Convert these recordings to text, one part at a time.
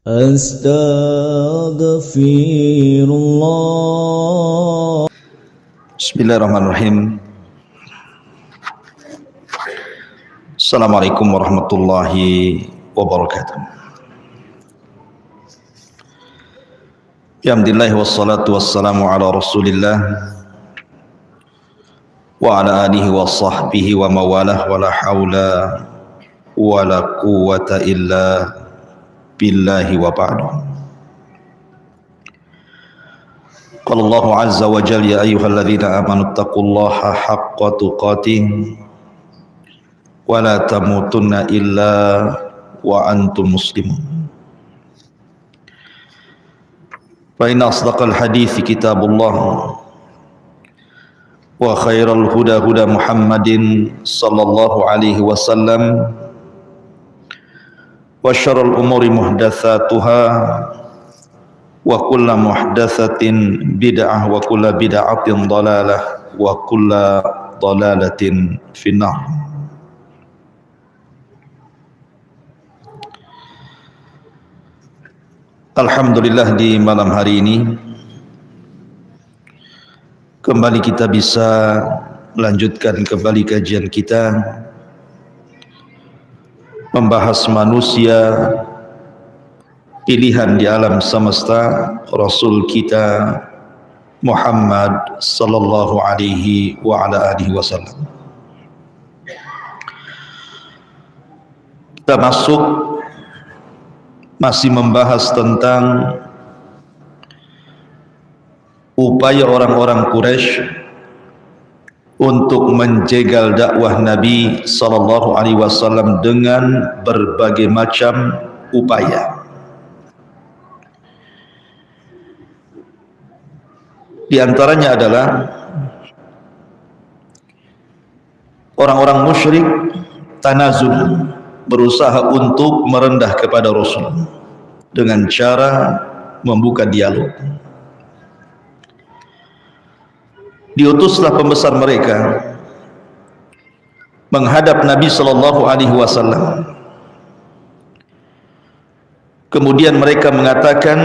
Astaghfirullah. Bismillahirrahmanirrahim. Assalamualaikum warahmatullahi wabarakatuh. Alhamdulillah wassalatu wassalamu ala Rasulillah wa ala alihi wa sahbihi wa mawalah wa la hawla wa la quwwata illa billahi wa ba'du. Qala Allahu azza wa jalla ya ayyuhalladzina amanu taqullaha haqqa tuqatih wa la tamutunna illa wa antum muslimun. Fa inna asdaqal hadithi kitabullah wa khairal huda huda Muhammadin sallallahu alaihi wasallam wa syarrul umuri muhdatsatuha wa kullu muhdatsatin bid'ah wa kullu bid'atin dhalalah wa kullu dhalalatin finnar. Alhamdulillah, di malam hari ini kembali kita bisa melanjutkan kembali kajian kita membahas manusia pilihan di alam semesta, Rasul kita Muhammad sallallahu alaihi wa ala alihi wasallam. Kita masih membahas tentang upaya orang-orang Quraisy untuk menjegal dakwah Nabi sallallahu alaihi wasallam dengan berbagai macam upaya. Di antaranya adalah orang-orang musyrik tanazul, berusaha untuk merendah kepada Rasul dengan cara membuka dialog. Diutuslah pembesar mereka menghadap Nabi sallallahu alaihi wasallam. Kemudian mereka mengatakan,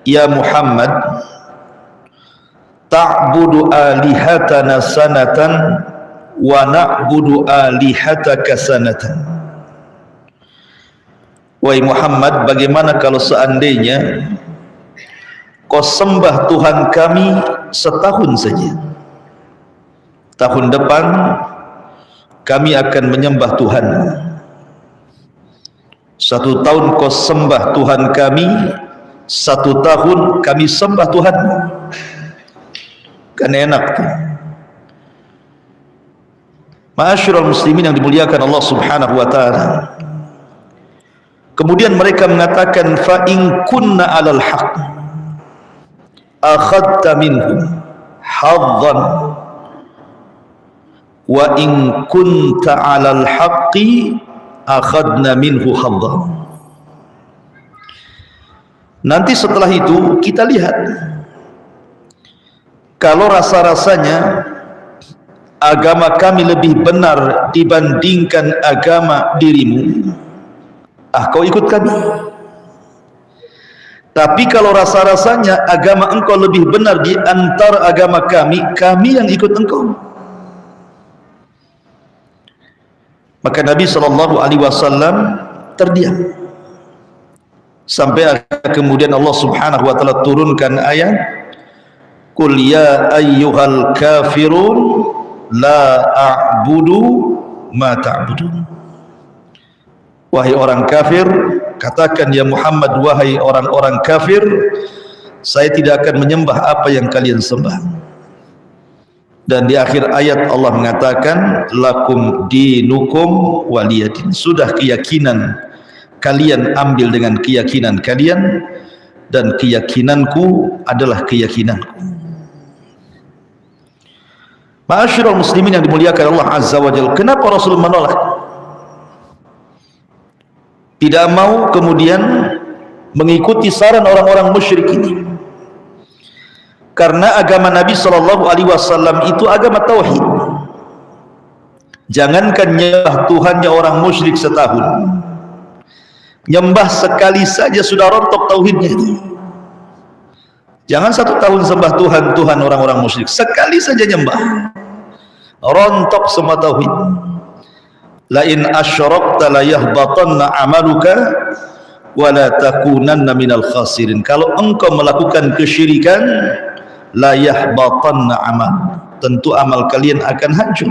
"Ya Muhammad, ta'budu alihatana sanatan wa na'budu alihataka sanatan." Wahai Muhammad, bagaimana kalau seandainya kau sembah Tuhan kami setahun saja, tahun depan kami akan menyembah Tuhan. 1 tahun kau sembah Tuhan kami, 1 tahun kami sembah Tuhan. Kan enak tuh. Ma'asyiral muslimin yang dimuliakan Allah subhanahu wa ta'ala. Kemudian mereka mengatakan, fa in kunna 'alal haqq akhadta minhum haddan wa in kunta 'alal haqqi akhadna minhu haddan. Nanti setelah itu kita lihat, kalau rasa-rasanya agama kami lebih benar dibandingkan agama dirimu, kau ikut kami. Tapi kalau rasa-rasanya agama engkau lebih benar di antara agama kami, kami yang ikut engkau. Maka Nabi SAW terdiam sampai kemudian Allah Subhanahu wa taala turunkan ayat, "Qul ya ayyuhal kafirun la a'budu ma ta'budun." Wahai orang kafir, katakan ya Muhammad, wahai orang-orang kafir, saya tidak akan menyembah apa yang kalian sembah. Dan di akhir ayat Allah mengatakan, lakum dinukum waliyadin. Sudah keyakinan kalian ambil dengan keyakinan kalian, dan keyakinanku adalah keyakinanku. Ma'asyiral muslimin yang dimuliakan Allah azza wa jalla, kenapa Rasul menolak? Tidak mau kemudian mengikuti saran orang-orang musyrik ini. Karena agama Nabi SAW itu agama tauhid. Jangankan nyembah Tuhannya orang musyrik setahun, Nyembah sekali saja sudah rontok tauhidnya itu. Jangan 1 tahun sembah Tuhan orang-orang musyrik, sekali saja nyembah rontok semua tauhid. La in asyrakta la yahbatanna amaluka wa la takunanna minal khasirin. Kalau engkau melakukan kesyirikan, la yahbatanna amal, tentu amal kalian akan hancur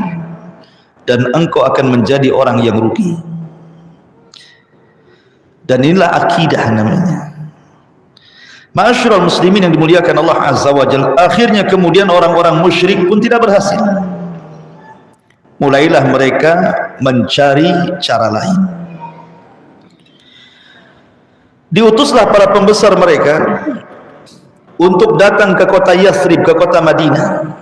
dan engkau akan menjadi orang yang rugi. Dan inilah akidah namanya. Ma'asyiral muslimin yang dimuliakan Allah Azza wa Jalla, akhirnya kemudian orang-orang musyrik pun tidak berhasil. Mulailah mereka mencari cara lain. Diutuslah para pembesar mereka untuk datang ke kota Yathrib, ke kota Madinah,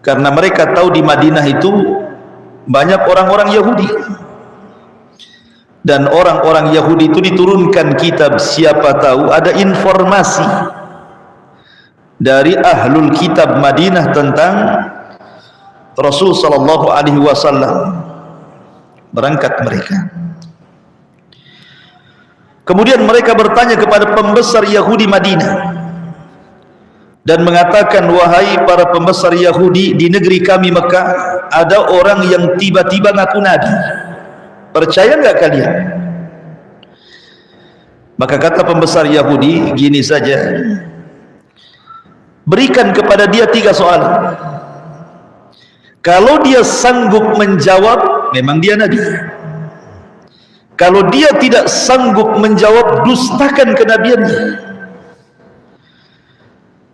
karena mereka tahu di Madinah itu banyak orang-orang Yahudi, dan orang-orang Yahudi itu diturunkan kitab. Siapa tahu ada informasi dari ahlul kitab Madinah tentang Rasul sallallahu alaihi wasallam. Berangkat mereka, kemudian mereka bertanya kepada pembesar Yahudi Madinah dan mengatakan, wahai para pembesar Yahudi di negeri kami Mekah, ada orang yang tiba-tiba ngaku nabi, percaya enggak kalian? Maka kata pembesar Yahudi, gini saja, berikan kepada dia 3 soalan. Kalau dia sanggup menjawab, memang dia nabi. Kalau dia tidak sanggup menjawab, dustakan kenabiannya.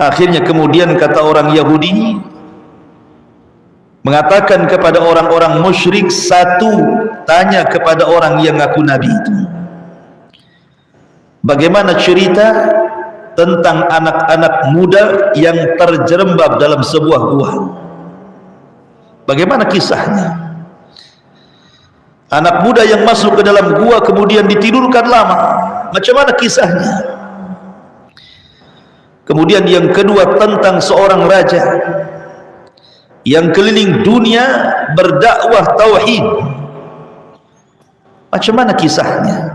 Akhirnya kemudian kata orang Yahudi mengatakan kepada orang-orang musyrik, 1, tanya kepada orang yang ngaku nabi itu, bagaimana cerita tentang anak-anak muda yang terjerembab dalam sebuah gua? Bagaimana kisahnya? Anak muda yang masuk ke dalam gua kemudian ditidurkan lama, macam mana kisahnya? Kemudian yang kedua, tentang seorang raja yang keliling dunia berdakwah tauhid, macam mana kisahnya?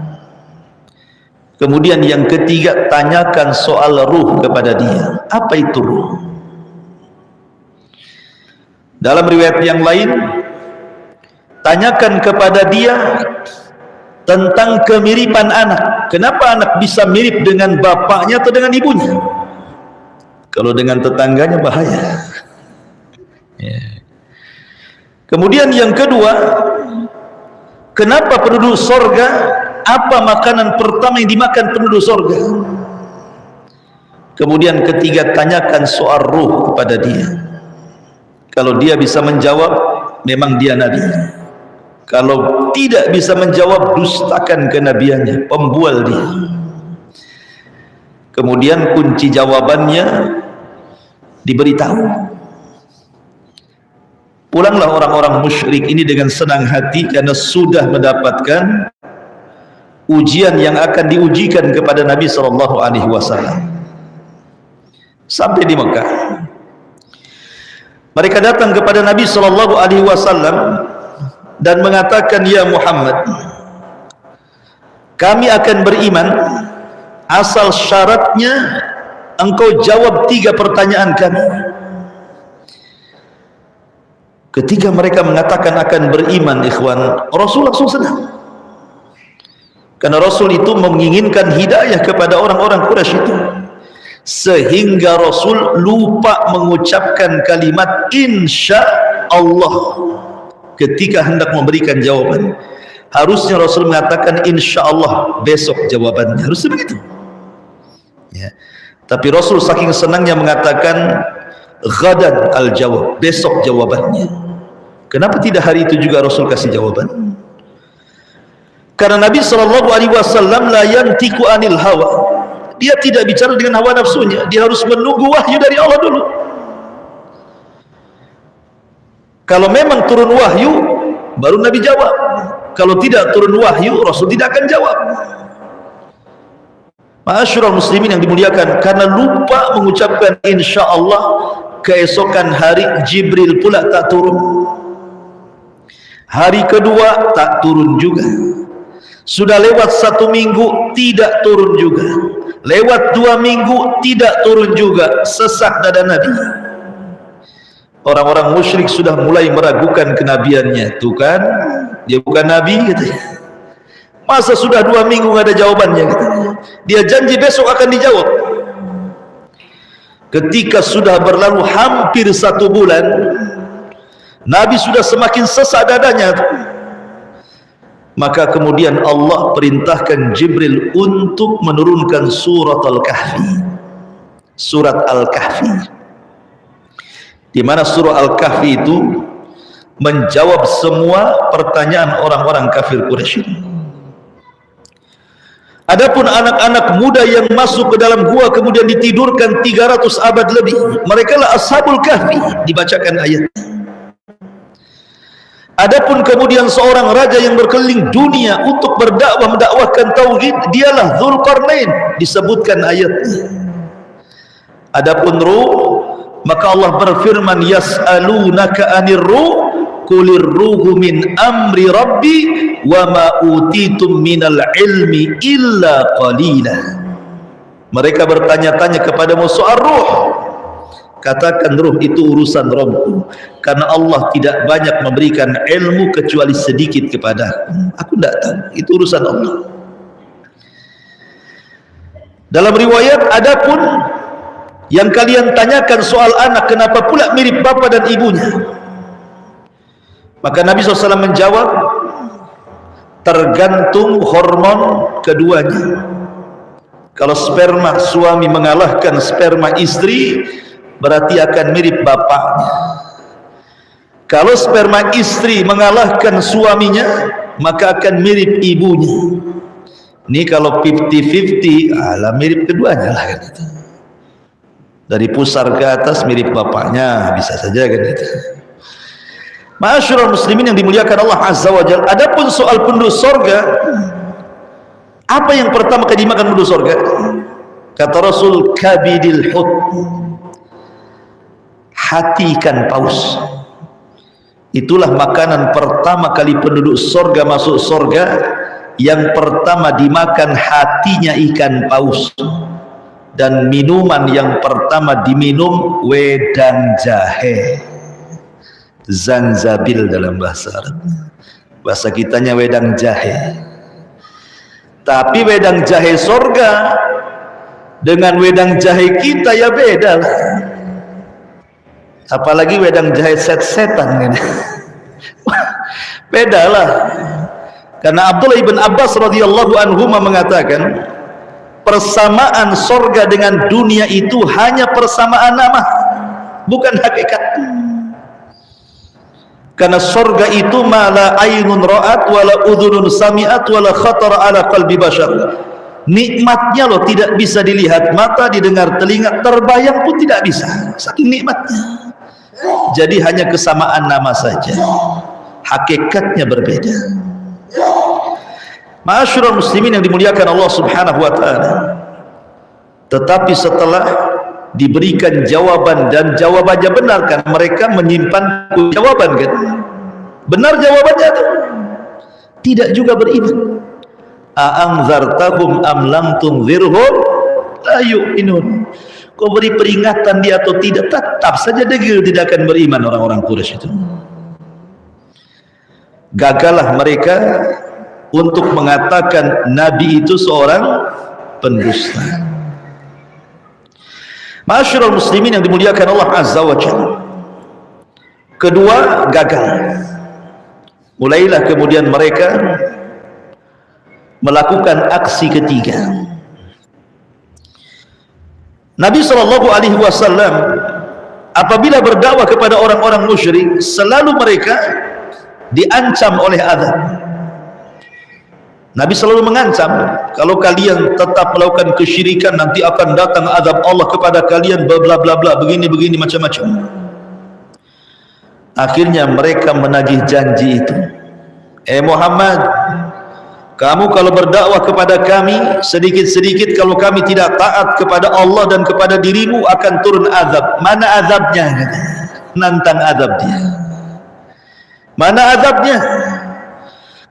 Kemudian yang ketiga, tanyakan soal ruh kepada dia, apa itu ruh? Dalam riwayat yang lain, tanyakan kepada dia tentang kemiripan anak. Kenapa anak bisa mirip dengan bapaknya atau dengan ibunya? Kalau dengan tetangganya bahaya. Kemudian yang kedua, kenapa penduduk sorga, apa makanan pertama yang dimakan penduduk sorga? Kemudian ketiga, tanyakan soal ruh kepada dia. Kalau dia bisa menjawab, memang dia nabi. Kalau tidak bisa menjawab, dustakan kenabiannya, pembual dia. Kemudian kunci jawabannya diberitahu. Pulanglah orang-orang musyrik ini dengan senang hati karena sudah mendapatkan ujian yang akan diujikan kepada Nabi SAW. Sampai di Mekah, mereka datang kepada Nabi SAW dan mengatakan, ya Muhammad, kami akan beriman asal syaratnya engkau jawab 3 pertanyaan kami. Ketika mereka mengatakan akan beriman, ikhwan, Rasul langsung senang, karena Rasul itu menginginkan hidayah kepada orang-orang Quraisy itu, sehingga Rasul lupa mengucapkan kalimat insya Allah ketika hendak memberikan jawaban. Harusnya Rasul mengatakan insya Allah besok jawabannya, harus begitu ya. Tapi Rasul saking senangnya mengatakan ghadan al-jawab, besok jawabannya. Kenapa tidak hari itu juga Rasul kasih jawaban? Karena Nabi SAW la yantiqu anil hawa, dia tidak bicara dengan hawa nafsunya, dia harus menunggu wahyu dari Allah dulu. Kalau memang turun wahyu, baru Nabi jawab. Kalau tidak turun wahyu, Rasul tidak akan jawab. Ma'asyiral muslimin yang dimuliakan, karena lupa mengucapkan insya Allah, keesokan hari Jibril pula tak turun. Hari kedua tak turun juga. Sudah lewat 1 minggu, tidak turun juga. Lewat 2 minggu, tidak turun juga. Sesak dada Nabi. Orang-orang musyrik sudah mulai meragukan kenabiannya. Tuh kan, dia bukan Nabi katanya. Masa sudah 2 minggu nggak ada jawabannya katanya. Dia janji besok akan dijawab. Ketika sudah berlalu hampir 1 bulan, Nabi sudah semakin sesak dadanya. Maka kemudian Allah perintahkan Jibril untuk menurunkan surat Al-Kahfi. Surat Al-Kahfi, di mana surah Al-Kahfi itu menjawab semua pertanyaan orang-orang kafir Quraisy. Adapun anak-anak muda yang masuk ke dalam gua kemudian ditidurkan 300 abad lebih, mereka lah Ashabul Kahfi, dibacakan ayatnya. Adapun kemudian seorang raja yang berkeliling dunia untuk berdakwah mendakwahkan tauhid, dialah Dzulqarnain, disebutkan ayatnya. Adapun ruh, maka Allah berfirman, yas'alunaka 'anir ruh qulir ruhu min amri rabbi wa ma utitum minal ilmi illa qalila. Mereka bertanya-tanya kepadamu soal ruh. Katakan ruh itu urusan Rabbku, karena Allah tidak banyak memberikan ilmu kecuali sedikit kepada aku. Tidak tahu, itu urusan Allah. Dalam riwayat, adapun yang kalian tanyakan soal anak, kenapa pula mirip bapa dan ibunya? Maka Nabi SAW menjawab, tergantung hormon keduanya. Kalau sperma suami mengalahkan sperma istri, berarti akan mirip bapaknya. Kalau sperma istri mengalahkan suaminya, maka akan mirip ibunya. Ini kalau 50-50, alah mirip keduanya lah kan itu. Dari pusar ke atas mirip bapaknya, bisa saja kan itu. Ma'asyiral muslimin yang dimuliakan Allah Azza wa Jalla. Adapun soal penduduk sorga, apa yang pertama kali dimakan penduduk sorga? Kata Rasul, kabidil hut, hati ikan paus. Itulah makanan pertama kali penduduk sorga masuk sorga. Yang pertama dimakan hatinya ikan paus. Dan minuman yang pertama diminum wedang jahe, zanzabil dalam bahasa Arab. Bahasa kitanya wedang jahe. Tapi wedang jahe sorga dengan wedang jahe kita ya beda lah. Apalagi wedang jahe set-setan kan. Beda lah. Karena Abdullah ibn Abbas radhiyallahu anhu mengatakan, persamaan sorga dengan dunia itu hanya persamaan nama, bukan hakikat. Karena sorga itu ma la ainun ra'at wala udhunun sami'at wala khatara ala qalbi bashar. Nikmatnya loh tidak bisa dilihat mata, didengar telinga, terbayang pun tidak bisa, saking nikmatnya. Jadi hanya kesamaan nama saja, hakikatnya berbeda. Ma'asyiral muslimin yang dimuliakan Allah Subhanahu wa taala. Tetapi setelah diberikan jawaban dan jawabannya benar, kan mereka menyimpan jawaban kan, benar jawabannya itu, tidak juga beriman. A'anzartahum am lam tunzirhum la yu'minun. Kau beri peringatan dia atau tidak, tetap saja degil tidak akan beriman orang-orang Quraisy itu. Gagallah mereka untuk mengatakan Nabi itu seorang pendusta. Ma'asyiral muslimin yang dimuliakan Allah Azza wa Jalla. Kedua, gagal. Mulailah kemudian mereka melakukan aksi ketiga. Nabi SAW apabila berdakwah kepada orang-orang musyrik, selalu mereka diancam oleh azab. Nabi selalu mengancam, kalau kalian tetap melakukan kesyirikan, nanti akan datang azab Allah kepada kalian, bla bla bla, begini macam-macam. Akhirnya mereka menagih janji itu. Muhammad, kamu kalau berdakwah kepada kami, sedikit-sedikit kalau kami tidak taat kepada Allah dan kepada dirimu, akan turun azab. Mana azabnya? Nantang azab dia. Mana azabnya?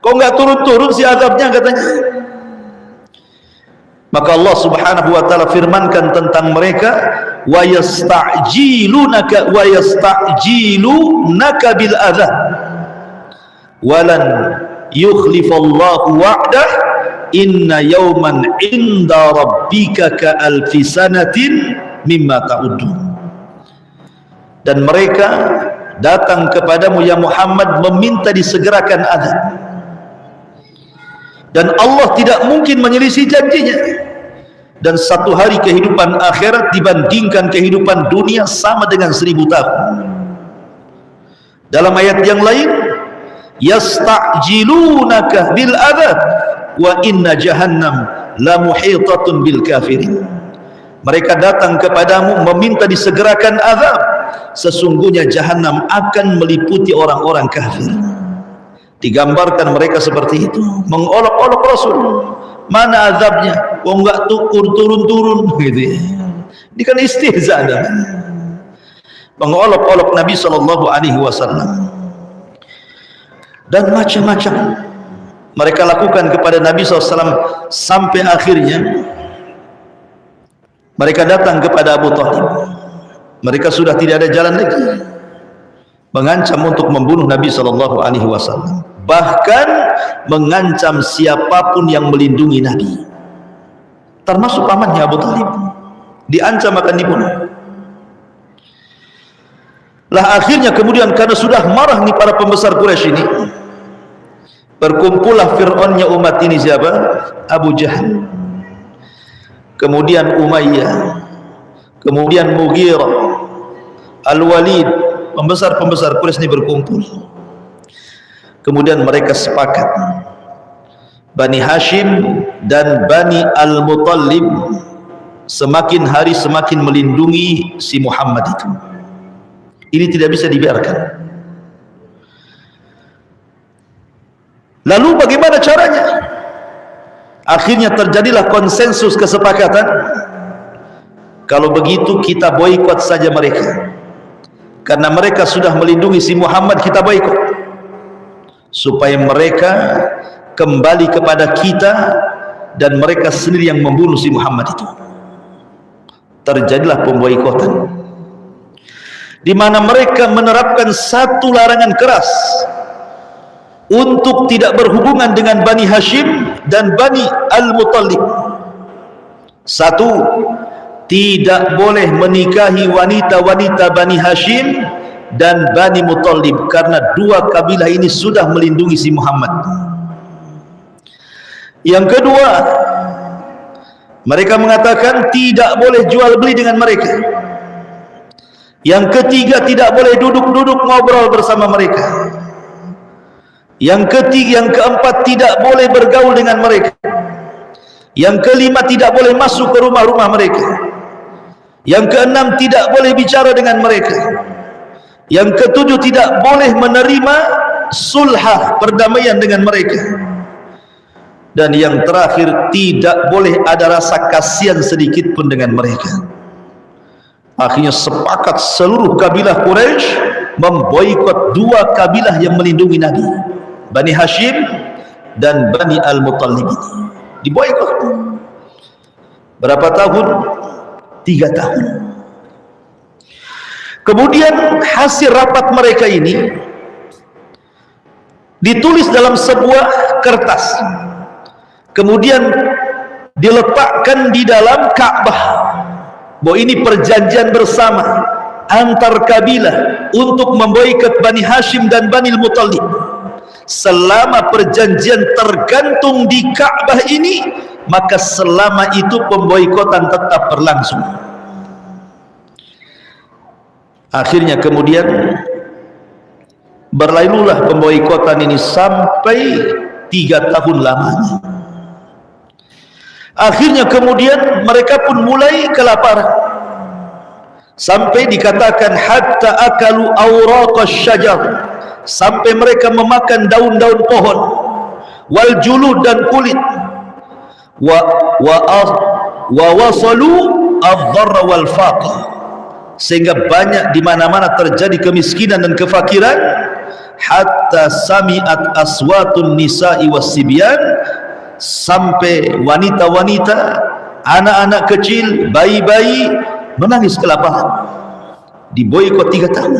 Kok nggak turun-turun si azabnya katanya? Maka Allah Subhanahu wa taala firmankan tentang mereka, wa yasta'jilunaka bil adzab walan yukhlifallahu wa'dah inna yawman 'inda rabbika ka alfi sanatin mimma ta'udun. Dan mereka datang kepadamu ya Muhammad meminta disegerakan azab, dan Allah tidak mungkin menyelisih janjinya, dan satu hari kehidupan akhirat dibandingkan kehidupan dunia sama dengan 1000 tahun. Dalam ayat yang lain, yasta'jilunaka bil adzab wa inna jahannam la muhitatun bil kafirin. Mereka datang kepadamu meminta disegerakan azab, sesungguhnya jahanam akan meliputi orang-orang kafir. Digambarkan mereka seperti itu, mengolok-olok Rasul, mana azabnya? Kok enggak turun-turun gitu ya. Ini kan istihza namanya, mengolok-olok Nabi sallallahu alaihi wasallam. Dan macam-macam mereka lakukan kepada Nabi SAW, sampai akhirnya mereka datang kepada Abu Thalib. Mereka sudah tidak ada jalan lagi, mengancam untuk membunuh Nabi SAW, bahkan mengancam siapapun yang melindungi Nabi, termasuk pamannya Abu Thalib, diancam akan dibunuh. Lah akhirnya kemudian karena sudah marah nih para pembesar Quraisy ini, berkumpullah Fir'aunnya umat ini, siapa? Abu Jahal, kemudian Umayyah, kemudian Mughirah, Al-Walid, pembesar-pembesar Quraisy ini berkumpul. Kemudian mereka sepakat, Bani Hashim dan Bani Al-Muttalib semakin hari semakin melindungi si Muhammad itu. Ini tidak bisa dibiarkan. Lalu bagaimana caranya? Akhirnya terjadilah konsensus, kesepakatan, kalau begitu kita boikot saja mereka, karena mereka sudah melindungi si Muhammad, kita boikot supaya mereka kembali kepada kita dan mereka sendiri yang membunuh si Muhammad itu. Terjadilah pemboikotan, di mana mereka menerapkan satu larangan keras untuk tidak berhubungan dengan Bani Hashim dan Bani Al-Muttalib. Satu, tidak boleh menikahi wanita-wanita Bani Hashim dan Bani Muttalib, karena dua kabilah ini sudah melindungi si Muhammad. Yang kedua, mereka mengatakan tidak boleh jual beli dengan mereka. Yang ketiga, tidak boleh duduk-duduk ngobrol bersama mereka. Yang ketiga, yang keempat, tidak boleh bergaul dengan mereka. Yang kelima, tidak boleh masuk ke rumah-rumah mereka. Yang keenam, tidak boleh bicara dengan mereka. Yang ketujuh, tidak boleh menerima sulhah, perdamaian dengan mereka. Dan yang terakhir, tidak boleh ada rasa kasihan sedikit pun dengan mereka. Akhirnya sepakat seluruh kabilah Quraisy memboikot dua kabilah yang melindungi Nabi, Bani Hashim dan Bani Al-Muttalib ini. Diboikot. Berapa tahun? 3 tahun. Kemudian hasil rapat mereka ini ditulis dalam sebuah kertas, kemudian diletakkan di dalam Ka'bah, bahwa ini perjanjian bersama antar kabilah untuk memboikot Bani Hashim dan Bani Al-Muttalib. Selama perjanjian tergantung di Ka'bah ini, maka selama itu pemboikotan tetap berlangsung. Akhirnya kemudian berlalulah pemboikotan ini sampai 3 tahun lamanya. Akhirnya kemudian mereka pun mulai kelaparan, sampai dikatakan hatta akalu awraqas syajar, sampai mereka memakan daun-daun pohon, wal julud, dan kulit, wa wasalu ad-dharra wal faqr, sehingga banyak di mana-mana terjadi kemiskinan dan kefakiran, hatta sami'at aswatun nisa'i wassibyan, sampai wanita-wanita, anak-anak kecil, bayi-bayi menangis kelaparan. Diboikot 3 tahun.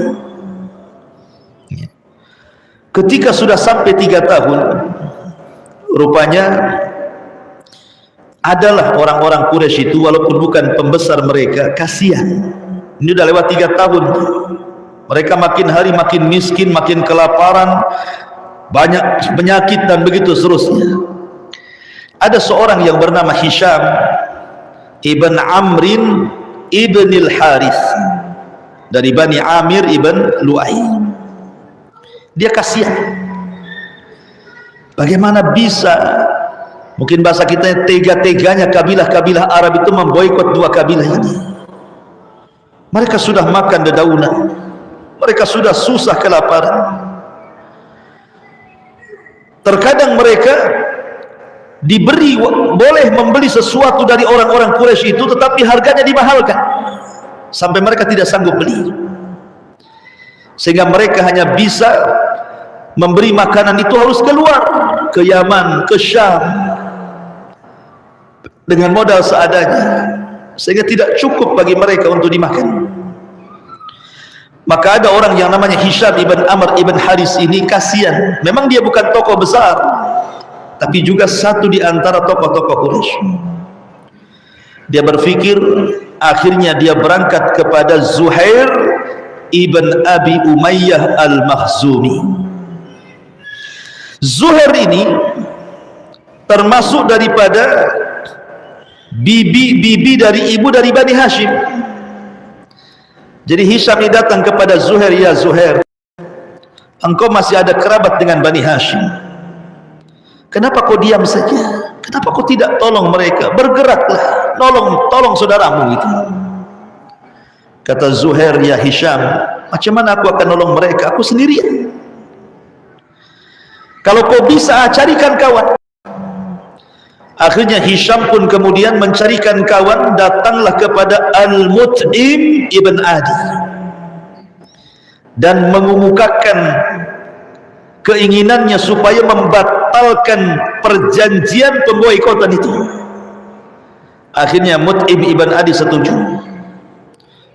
Ketika sudah sampai 3 tahun, rupanya adalah orang-orang Quraisy itu, walaupun bukan pembesar mereka, kasihan. Ini udah lewat 3 tahun. Mereka makin hari makin miskin, makin kelaparan, banyak penyakit dan begitu seterusnya. Ada seorang yang bernama Hisham ibn Amrin ibn al-Harith dari Bani Amir ibn Lu'ay. Dia kasihan. Bagaimana bisa, mungkin bahasa kita, tega-teganya kabilah-kabilah Arab itu memboikot 2 kabilah ini. Mereka sudah makan dedaunan, mereka sudah susah kelaparan. Terkadang mereka diberi, boleh membeli sesuatu dari orang-orang Quraisy itu, tetapi harganya dimahalkan sampai mereka tidak sanggup beli, sehingga mereka hanya bisa memberi makanan itu harus keluar ke Yaman, ke Syam dengan modal seadanya, sehingga tidak cukup bagi mereka untuk dimakan. Maka ada orang yang namanya Hisham ibn Amr ibn Haris ini kasihan. Memang dia bukan tokoh besar, tapi juga satu di antara tokoh-tokoh Quraisy. Dia berpikir, akhirnya dia berangkat kepada Zuhair ibn Abi Umayyah al-Makhzumi. Zuhair ini termasuk daripada bibi dari ibu dari Bani Hashim. Jadi Hisham ini datang kepada Zuhair, ya Zuhair, engkau masih ada kerabat dengan Bani Hashim, kenapa kau diam saja? Kenapa kau tidak tolong mereka? Bergeraklah, tolong saudaramu itu. Kata Zuhair, ya Hisham, macam mana aku akan nolong mereka? Aku sendirian. Kalau kau bisa, carikan kawan. Akhirnya Hisham pun kemudian mencarikan kawan, datanglah kepada Al-Mut'im ibn Adi dan mengemukakan keinginannya supaya membatalkan perjanjian pemboikotan itu. Akhirnya Mut'im ibn Adi setuju.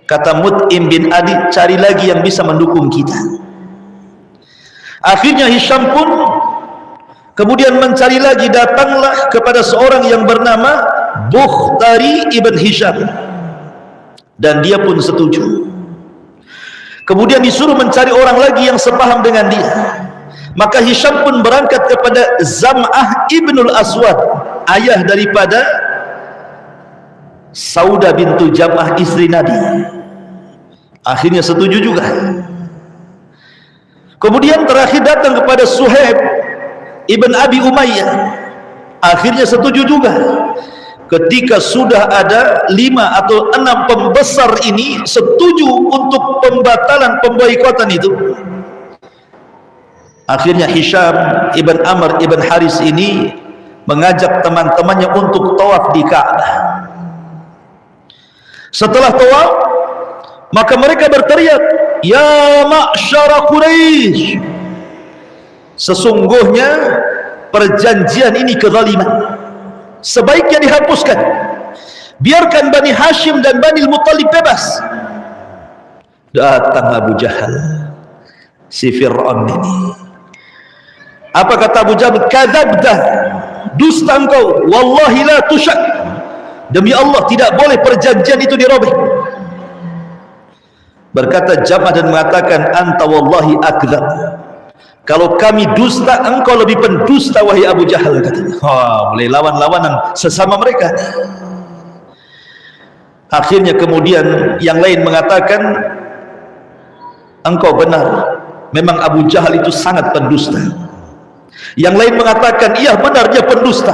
Kata Mut'im bin Adi, cari lagi yang bisa mendukung kita. Akhirnya Hisham pun kemudian mencari lagi, datanglah kepada seorang yang bernama Bukhtari ibn Hisham, dan dia pun setuju. Kemudian disuruh mencari orang lagi yang sepaham dengan dia. Maka Hisham pun berangkat kepada Zam'ah ibnul Aswad, ayah daripada Saudah bintu Jam'ah, istri Nabi. Akhirnya setuju juga. Kemudian terakhir datang kepada Suhaib ibn Abi Umayyah, akhirnya setuju juga. Ketika sudah ada 5 atau 6 pembesar ini setuju untuk pembatalan pemboikotan itu, akhirnya Hisham ibn Amr ibn Haris ini mengajak teman-temannya untuk tawaf di Ka'bah. Setelah tawaf, maka mereka berteriak, ya ma'syara Quraisy, sesungguhnya perjanjian ini kezaliman, sebaiknya dihapuskan, biarkan Bani Hashim dan Bani Muttalib bebas. Datang Abu Jahal, si Fir'aun ini. Apa kata Abu Jahal? Kadzabta, dusta engkau, wallahi la tusyak, demi Allah tidak boleh perjanjian itu dirobek. Berkata Jam'ah dan mengatakan, anta wallahi akdzab, kalau kami dusta, engkau lebih pendusta wahai Abu Jahal, katanya. Mulai lawan-lawanan sesama mereka. Akhirnya kemudian yang lain mengatakan, engkau benar, memang Abu Jahal itu sangat pendusta. Yang lain mengatakan, iya benar dia pendusta.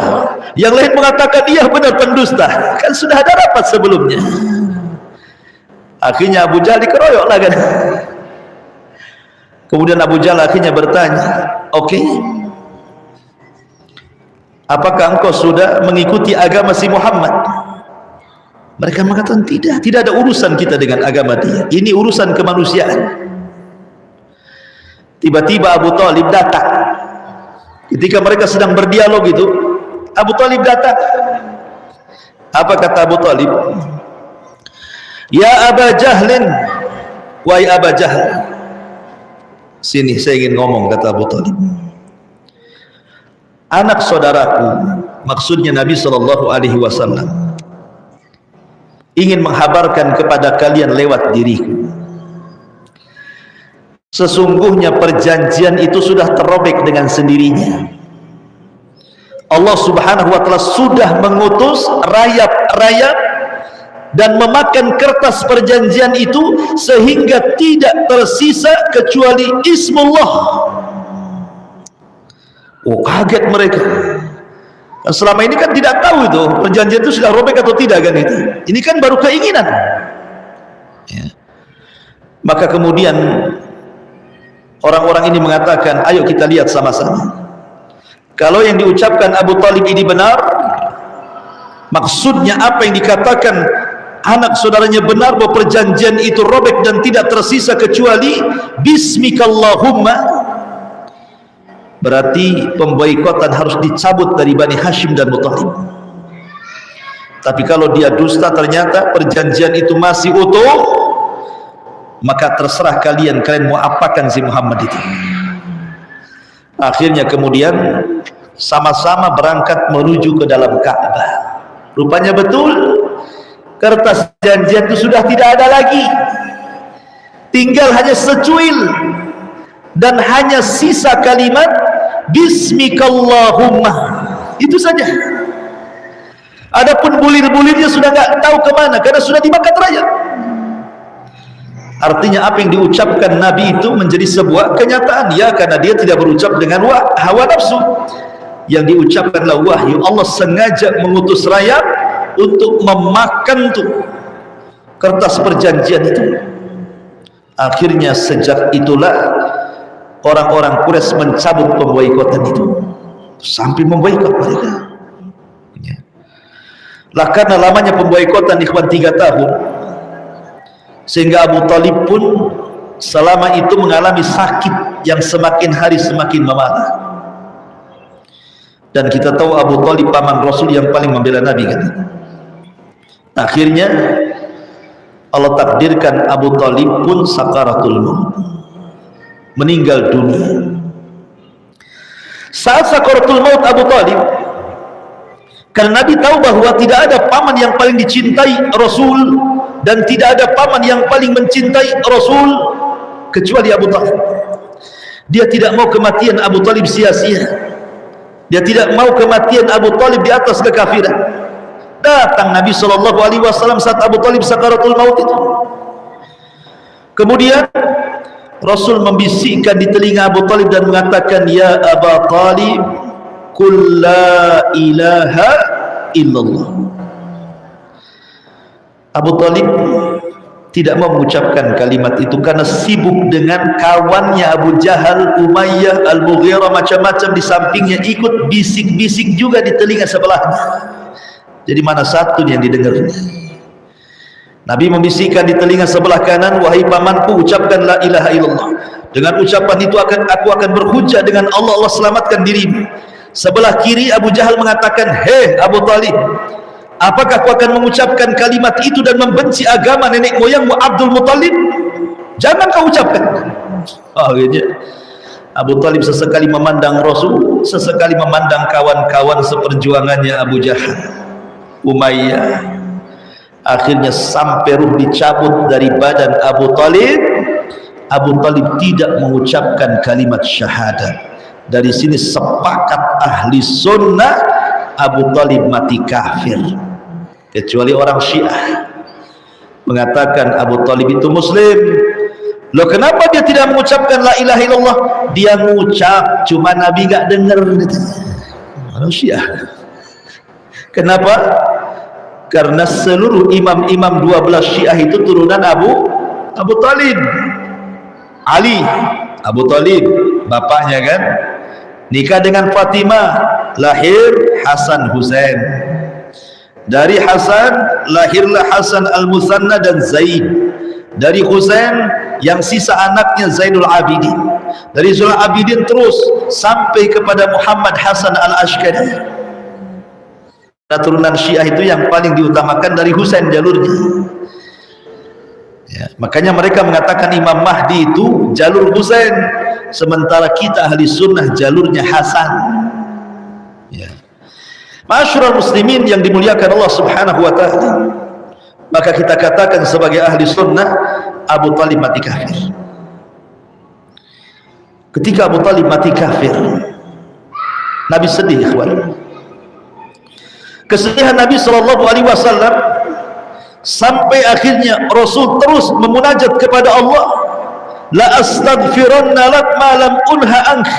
Yang lain mengatakan, iya benar pendusta. Kan sudah ada rapat sebelumnya. Akhirnya Abu Jahal dikeroyok lah kan. Kemudian Abu Jahal akhirnya bertanya, oke, apakah engkau sudah mengikuti agama si Muhammad? Mereka mengatakan, tidak ada urusan kita dengan agama dia, ini urusan kemanusiaan. Tiba-tiba Abu Talib datang. Ketika mereka sedang berdialog itu, Abu Talib datang. Apa kata Abu Talib? Ya Aba Jahlin, wahai Aba Jahl. Sini saya ingin ngomong, kata Abu Talib. Anak saudaraku, maksudnya Nabi SAW, ingin menghabarkan kepada kalian lewat diriku. Sesungguhnya perjanjian itu sudah terrobek dengan sendirinya. Allah Subhanahu wa Ta'ala sudah mengutus rayap-rayap dan memakan kertas perjanjian itu sehingga tidak tersisa kecuali Ismullah. Oh, kaget mereka. Dan selama ini kan tidak tahu itu perjanjian itu sudah robek atau tidak kan itu. Ini kan baru keinginan. Ya. Maka kemudian orang-orang ini mengatakan, ayo kita lihat sama-sama. Kalau yang diucapkan Abu Talib ini benar, maksudnya apa yang dikatakan anak saudaranya benar, bahwa perjanjian itu robek dan tidak tersisa kecuali Bismikallahumma, berarti pemboikotan harus dicabut dari Bani Hashim dan Muttalib. Tapi kalau dia dusta, ternyata perjanjian itu masih utuh, maka terserah kalian mau apakan si Muhammad itu. Akhirnya kemudian sama-sama berangkat menuju ke dalam Ka'bah. Rupanya betul, kertas janjian itu sudah tidak ada lagi, tinggal hanya secuil dan hanya sisa kalimat Bismikallahumma, itu saja. Adapun bulir-bulirnya sudah nggak tahu kemana karena sudah dimakan rayap. Artinya apa yang diucapkan Nabi itu menjadi sebuah kenyataan, ya, karena dia tidak berucap dengan hawa nafsu. Yang diucapkanlah wahyu. Allah sengaja mengutus rayap untuk memakan tuh kertas perjanjian itu. Akhirnya sejak itulah orang-orang Quraisy mencabut pemboikotan itu, sampai memboikot mereka. Lah karena lamanya pemboikotan ikhwan 3 tahun, sehingga Abu Talib pun selama itu mengalami sakit yang semakin hari semakin memarah. Dan kita tahu Abu Talib paman Rasul yang paling membela Nabi kan. Akhirnya Allah takdirkan Abu Talib pun sakaratul maut, meninggal dunia. Saat sakaratul maut Abu Talib, karena Nabi tahu bahwa tidak ada paman yang paling dicintai Rasul dan tidak ada paman yang paling mencintai Rasul kecuali Abu Talib. Dia tidak mau kematian Abu Talib sia-sia. Dia tidak mau kematian Abu Talib di atas kekafiran. Datang Nabi SAW saat Abu Talib sakaratul maut itu. Kemudian Rasul membisikkan di telinga Abu Talib dan mengatakan, ya Abu Talib, qul la ilaha illallah. Abu Talib tidak mau mengucapkan kalimat itu karena sibuk dengan kawannya Abu Jahal, Umayyah, Al-Mughirah, macam-macam di sampingnya, ikut bisik-bisik juga di telinga sebelahnya. Jadi mana satu yang didengar? Nabi membisikkan di telinga sebelah kanan, wahai pamanku, ucapkan la ilaha illallah. Dengan ucapan itu aku akan berhujjah dengan Allah, Allah selamatkan dirimu. Sebelah kiri Abu Jahal mengatakan, hei Abu Talib, apakah kau akan mengucapkan kalimat itu dan membenci agama nenek moyangmu Abdul Muttalib? Jangan kau ucapkan. Akhirnya Abu Talib sesekali memandang Rasul, sesekali memandang kawan-kawan seperjuangannya Abu Jahal, Umayyah. Akhirnya sampai ruh dicabut dari badan Abu Talib, Abu Talib tidak mengucapkan kalimat syahadat. Dari sini sepakat ahli sunnah, Abu Talib mati kafir. Kecuali orang Syiah mengatakan Abu Talib itu muslim. Loh, kenapa dia tidak mengucapkan la ilaha illallah? Dia mengucap, cuma Nabi gak dengar. Orang Syiah. Kenapa? Karena seluruh imam-imam 12 Syiah itu turunan Abu Talib. Ali, Abu Talib, bapaknya kan, nikah dengan Fatimah, lahir Hasan Husain. Dari Hasan lahirlah Hasan Al-Musanna dan Zaid. Dari Husain yang sisa anaknya Zainul Abidin, dari Zainul Abidin terus sampai kepada Muhammad Hasan Al-Ashkari. Turunan Syiah itu yang paling diutamakan dari Husain jalurnya. Ya, makanya mereka mengatakan Imam Mahdi itu jalur Husain, sementara kita ahli sunnah jalurnya Hasan. Ya. Ma'asyiral muslimin yang dimuliakan Allah Subhanahu wa taala, maka kita katakan sebagai ahli sunnah, Abu Talib mati kafir. Ketika Abu Talib mati kafir, Nabi sedih, ikhwan. Kesedihan Nabi SAW sampai akhirnya Rasul terus memunajat kepada Allah, la astaghfiranna lak ma lam unha ank,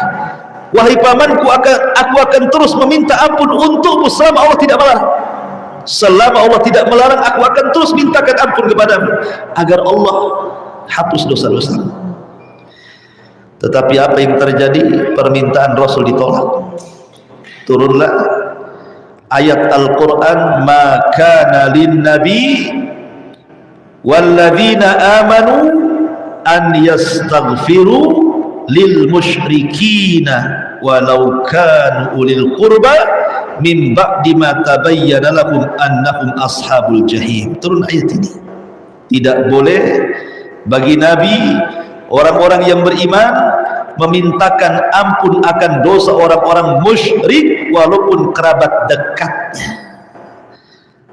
wahai pamanku, aku akan terus meminta ampun untukmu selama Allah tidak melarang. Selama Allah tidak melarang, aku akan terus mintakan ampun kepadamu agar Allah hapus dosa-dosa. Tetapi apa yang terjadi? Permintaan Rasul ditolak. Turunlah ayat Al-Quran, ma kana lin nabi walladzina amanu an yastaghfiru lil musyrikina walau kanu ulil qurba min ba'di ma tabayyana lahum annahum ashabul jahim. Turun ayat ini. Tidak boleh bagi nabi, orang-orang yang beriman, memintakan ampun akan dosa orang-orang musyrik walaupun kerabat dekatnya,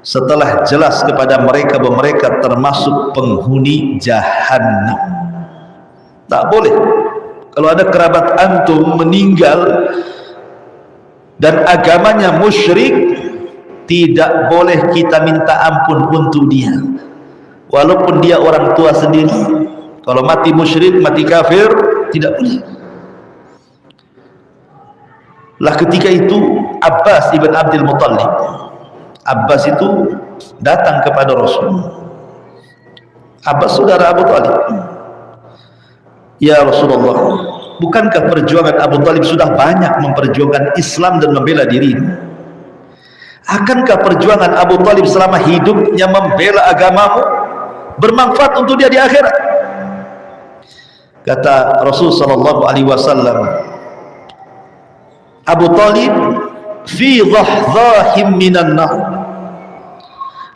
setelah jelas kepada mereka bahwa mereka termasuk penghuni jahannam. Tak boleh. Kalau ada kerabat antum meninggal dan agamanya musyrik, tidak boleh kita minta ampun untuk dia walaupun dia orang tua sendiri. Kalau mati musyrik, mati kafir, tidak boleh. Lah ketika itu Abbas ibn Abdul Muttalib, Abbas itu datang kepada Rasul. Abbas saudara Abu Talib. Ya Rasulullah, bukankah perjuangan Abu Talib sudah banyak memperjuangkan Islam dan membela dirinya? Akankah perjuangan Abu Talib selama hidupnya membela agamamu bermanfaat untuk dia di akhirat? Kata Rasul sallallahu alaihi wasallam, Abu Talib fi dhahzahim minan nar,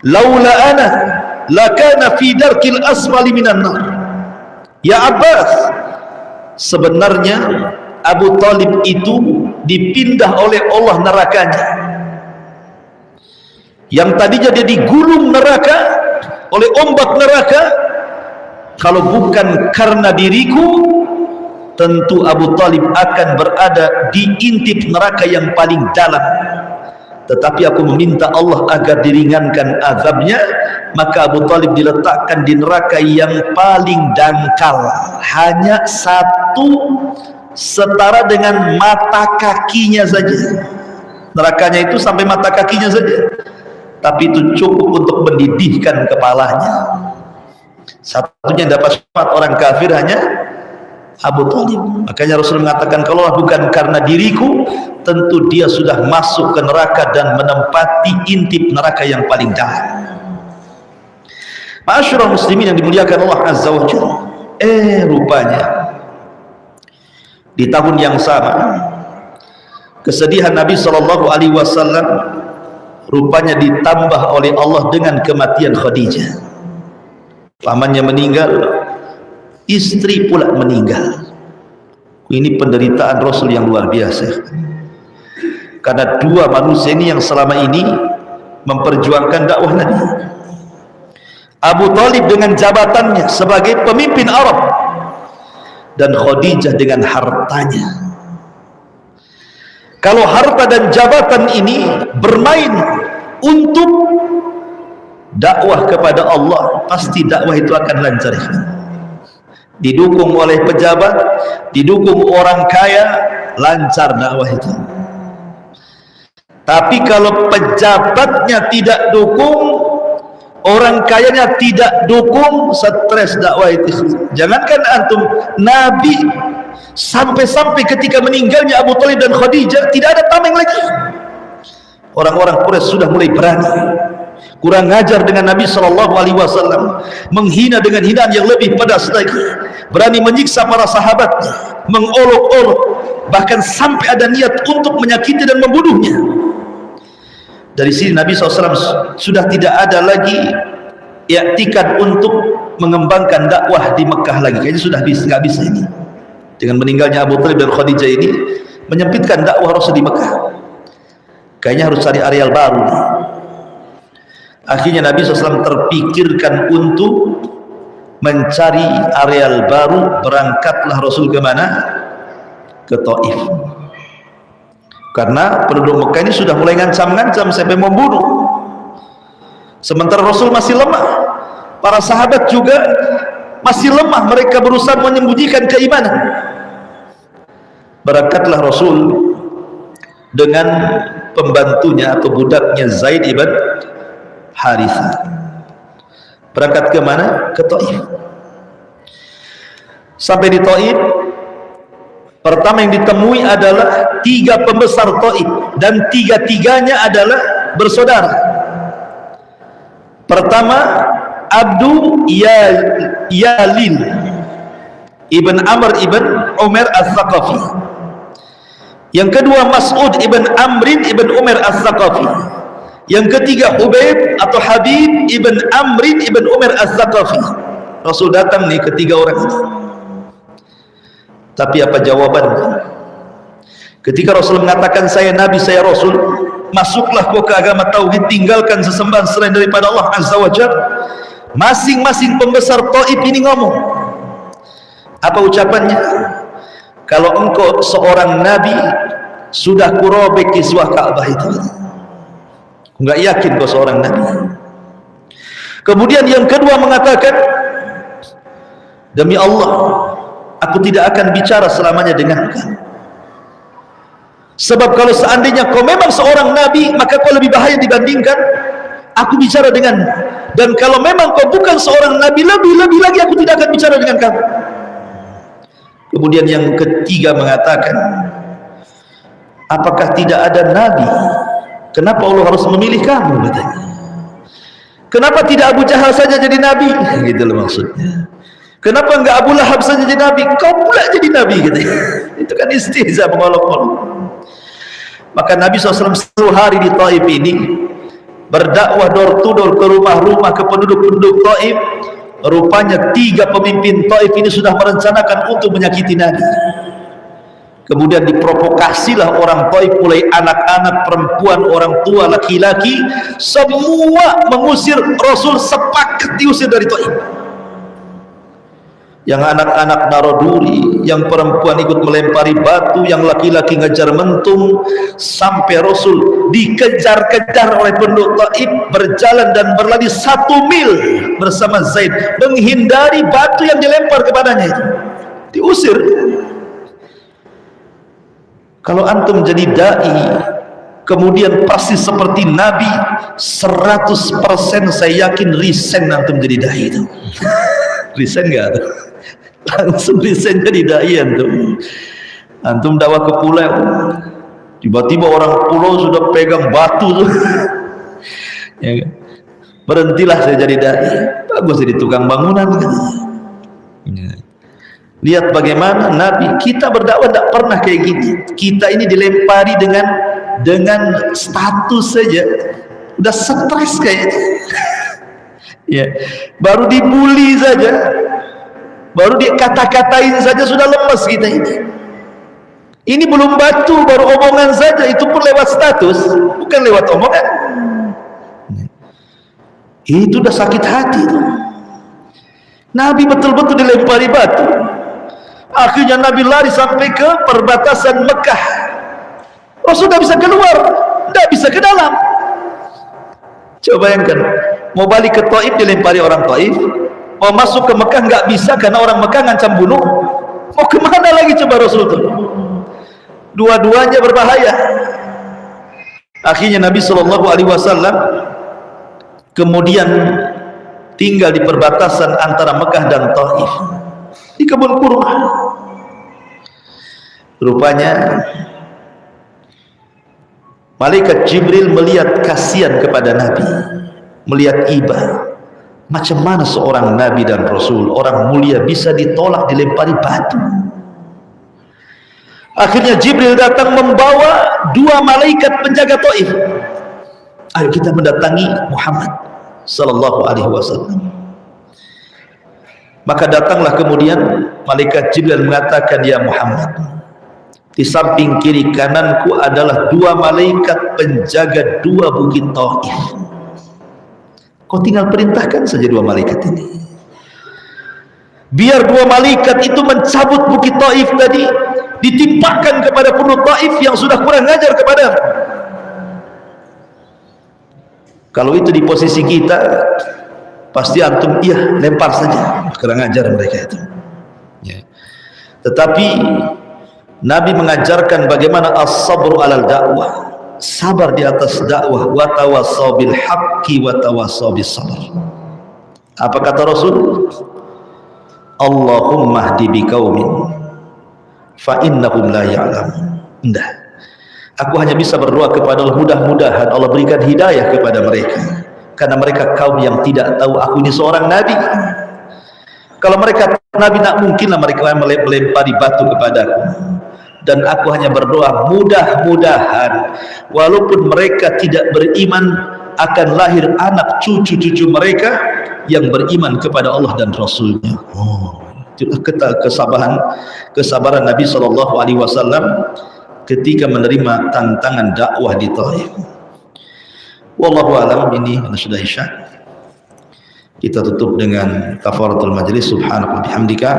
laula ana lakana fi darkil asfali minan nar. Ya Abbas, sebenarnya Abu Talib itu dipindah oleh Allah nerakanya, yang tadinya dia digulung neraka oleh ombak neraka. Kalau bukan karena diriku, tentu Abu Talib akan berada di intip neraka yang paling dalam. Tetapi aku meminta Allah agar diringankan azabnya, maka Abu Talib diletakkan di neraka yang paling dangkal, hanya satu setara dengan mata kakinya saja. Nerakanya itu sampai mata kakinya saja, tapi itu cukup untuk mendidihkan kepalanya. Satunya dapat syafaat orang kafir hanya Abu Talib. Makanya Rasul mengatakan, kalau bukan karena diriku, tentu dia sudah masuk ke neraka dan menempati intip neraka yang paling dalam. Ma'asyiral muslimin yang dimuliakan Allah Azza wa Jalla. Rupanya di tahun yang sama, kesedihan Nabi sallallahu alaihi wasallam rupanya ditambah oleh Allah dengan kematian Khadijah. Pamannya meninggal, istri pula meninggal. Ini penderitaan Rasul yang luar biasa, karena dua manusia ini yang selama ini memperjuangkan dakwah Nabi. Abu Talib dengan jabatannya sebagai pemimpin Arab, dan Khadijah dengan hartanya. Kalau harta dan jabatan ini bermain untuk dakwah kepada Allah, pasti dakwah itu akan lancar. Didukung oleh pejabat, didukung orang kaya, lancar dakwah itu. Tapi kalau pejabatnya tidak dukung, orang kayanya tidak dukung, stres dakwah itu. Jangankan antum, Nabi sampai-sampai ketika meninggalnya Abu Talib dan Khadijah tidak ada tameng lagi. Orang-orang Quraisy sudah mulai berani. kurang ngajar dengan Nabi SAW, menghina dengan hinaan yang lebih pedas lagi, berani menyiksa para sahabatnya, mengolok-olok, bahkan sampai ada niat untuk menyakiti dan membunuhnya. Dari sini Nabi SAW sudah tidak ada lagi i'tikad untuk mengembangkan dakwah di Mekah lagi. Kayaknya sudah nggak bisa ini. Dengan meninggalnya Abu Thalib dan Khadijah ini menyempitkan dakwah Rasul di Mekah. Kayaknya harus cari areal baru nih. Akhirnya Nabi SAW terpikirkan untuk mencari areal baru. Berangkatlah Rasul ke mana? Ke Taif. Karena penduduk Mekah ini sudah mulai ngancam-ngancam sampai membunuh. Sementara Rasul masih lemah, para sahabat juga masih lemah, mereka berusaha menyembunyikan keimanan. Berangkatlah Rasul dengan pembantunya atau budaknya Zaid ibn Harithah. Berangkat ke mana? Ke Taif. Sampai di Taif, pertama yang ditemui adalah 3 pembesar Taif, dan 3-tiganya adalah bersaudara. Pertama, Abdu Yalil ibn Amr ibn Umar Al-Thaqafi. Yang kedua, Mas'ud ibn Amrin ibn Umar Al-Thaqafi. Yang ketiga, Hubayb atau Habib ibn Amrin ibn Umar Al-Thaqafi. Rasul datang nih ketiga orang ini. Tapi apa jawabannya? Ketika Rasul mengatakan saya Nabi, saya Rasul, masuklah kau ke agama tauhid, tinggalkan sesembahan selain daripada Allah Azza wa Jalla. Masing-masing pembesar Taif ini ngomong. Apa ucapannya? Kalau engkau seorang Nabi, sudah kurobek kiswah Ka'bah itu. Enggak yakin kau seorang Nabi. Kemudian yang kedua mengatakan, demi Allah, aku tidak akan bicara selamanya dengan engkau. Sebab kalau seandainya kau memang seorang Nabi, maka kau lebih bahaya dibandingkan aku bicara dengan. Dan kalau memang kau bukan seorang Nabi, lebih lagi aku tidak akan bicara dengan kamu. Kemudian yang ketiga mengatakan, apakah tidak ada Nabi? Kenapa Allah harus memilih kamu? Katanya. Kenapa tidak Abu Jahal saja jadi Nabi? Gitu loh maksudnya. Kenapa enggak Abu Lahab saja jadi Nabi? Kau pula jadi Nabi katanya. Itu kan istihza, mengolok-olok. Maka Nabi SAW 1 hari di Taif ini berdakwah door to door ke rumah-rumah, ke penduduk-penduduk Taif. Rupanya 3 pemimpin Taif ini sudah merencanakan untuk menyakiti Nabi. Kemudian diprovokasilah orang Taif, mulai anak-anak, perempuan, orang tua, laki-laki, semua mengusir Rasul, sepakat diusir dari Taif. Yang anak-anak naruh duri, yang perempuan ikut melempari batu, yang laki-laki ngejar mentung, sampai Rasul dikejar-kejar oleh penduduk Taif, berjalan dan berlari 1 mil bersama Zaid, menghindari batu yang dilempar kepadanya itu. Diusir. Kalau antum jadi dai, kemudian pasti seperti Nabi, 100% saya yakin resign antum jadi dai itu. Resign enggak? Langsung resign jadi dai antum. Antum dakwah ke pulau, tiba-tiba orang pulau sudah pegang batu tuh. Ya kan? Berhentilah saya jadi dai. Bagus jadi tukang bangunan kan. Ya. Lihat bagaimana Nabi, kita berdakwah tidak pernah kayak gini. Kita ini dilempari dengan status saja udah stres kayaknya. Ya, baru dibully saja, baru dikata-katain saja sudah lemes kita ini. Ini belum batu, baru omongan saja, itu pun lewat status, bukan lewat omongan. Itu udah sakit hati tuh. Nabi betul-betul dilempari batu. Akhirnya Nabi lari sampai ke perbatasan Mekah. Rasul tidak bisa keluar, tidak bisa ke dalam. Coba bayangkan, mau balik ke Taif dilempari orang Taif, mau masuk ke Mekah nggak bisa karena orang Mekah ngancam bunuh. Mau kemana lagi coba Rasul itu? Dua-duanya berbahaya. Akhirnya Nabi SAW kemudian tinggal di perbatasan antara Mekah dan Taif, di kebun kurma. Rupanya malaikat Jibril melihat kasihan kepada Nabi. melihat iba. Macam mana seorang nabi dan rasul, orang mulia bisa ditolak, dilempari batu? Akhirnya Jibril datang membawa 2 malaikat penjaga Taif. Ayo kita mendatangi Muhammad sallallahu alaihi wasallam. Maka datanglah kemudian malaikat Jibril mengatakan, ya Muhammad, di samping kiri kananku adalah 2 malaikat penjaga 2 bukit Taif. Kau tinggal perintahkan saja 2 malaikat ini, biar 2 malaikat itu mencabut bukit Taif tadi, ditimpakan kepada penduduk Taif yang sudah kurang ajar kepada. Kalau itu di posisi kita, pasti antum iya lempar saja, kurang ajar mereka itu ya. Tetapi Nabi mengajarkan bagaimana as-sabru alal dakwah, sabar di atas dakwah, wa tawassaw bil haqqi wa tawassaw bis sabr. Apa kata Rasul? Allahumma hdi biqaumin fa innahum la ya'lamun. Enggak, aku hanya bisa berdoa kepada Allah, mudah-mudahan Allah berikan hidayah kepada mereka, karena mereka kaum yang tidak tahu aku ini seorang nabi. Kalau mereka nabi, tak mungkinlah mereka melempari batu kepadaku. Dan aku hanya berdoa, mudah-mudahan walaupun mereka tidak beriman, akan lahir anak cucu-cucu mereka yang beriman kepada Allah dan Rasulnya. Itulah kesabaran Nabi SAW ketika menerima tantangan dakwah di Taif. Wallahu alam. Ini sudah isya. Kita tutup dengan kafaratul majlis. Subhanaka wa bihamdika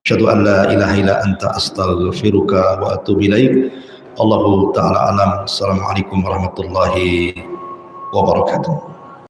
asyhadu an la ilaha illa anta astaghfiruka wa atubu ilaik. Allahu ta'ala alam. Assalamualaikum warahmatullahi wabarakatuh.